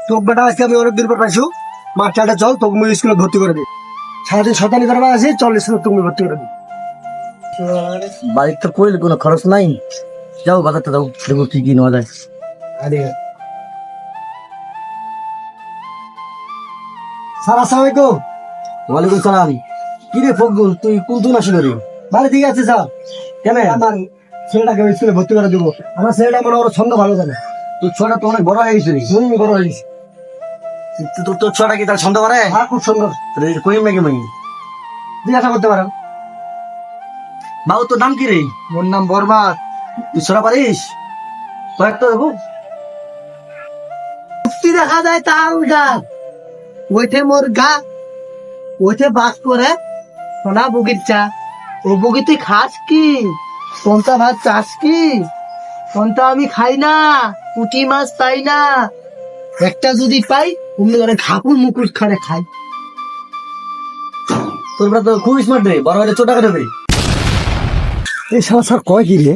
তো বেটা আজকে আমি অনেকদিন পর পাইছো মাস্টারটা চল তোকে মুই স্কুলে ভর্তি করে দিই। সারাদিন শতানি করবা আছে, চল স্কুলে তুমি ভর্তি করে দিই। বাড়িতে তো কইলে কোনো খরচ নাই, যাও বাজারটা যাও, দেখো কি কি নেওয়া যায়। আরে স্যার আসসালামু আলাইকুম। ওয়ালাইকুম সালাম। কি রে ফকরুল, তুই কোন তুই আসি করি? ভালো ঠিক আছে স্যার। কেন? আমার ছেলেটাকে আমি স্কুলে ভর্তি করে দেবো। আমার ছেলেটা মনে ওর ছন্দ ভালো জানে। তোর ছোটা তো অনেক বড় হয়ে গেছে। তুমি বড় হয়ে গেছি। তোর ছোটা কি তার সন্দেহ করে? হ্যাঁ খুব সুন্দর। কই মেগে মেগে জিজ্ঞাসা করতে পারেন। বাবু তোর নাম কি রে? ওর নাম বরবাদ। তুই ছোটা পারিস? কয়েকটা দেখো। কি দেখা যায় তাল গাছ ওইঠে মোর গা ওইঠে বাস করে সোনা বগির চা। ও বগি তুই খাস কি? কোনটা ভাত চাস কি? কোনটা আমি খাই না, পুঁটি মাছ পাই না, একটা যদি পাই অমনি করে ঘাপুর মুকুর খানে খাই। তোর বেটা তো খুব স্মার্ট রে, বড় হলে ছোটা করে দেবে। এই শালা স্যার কয় কি রে?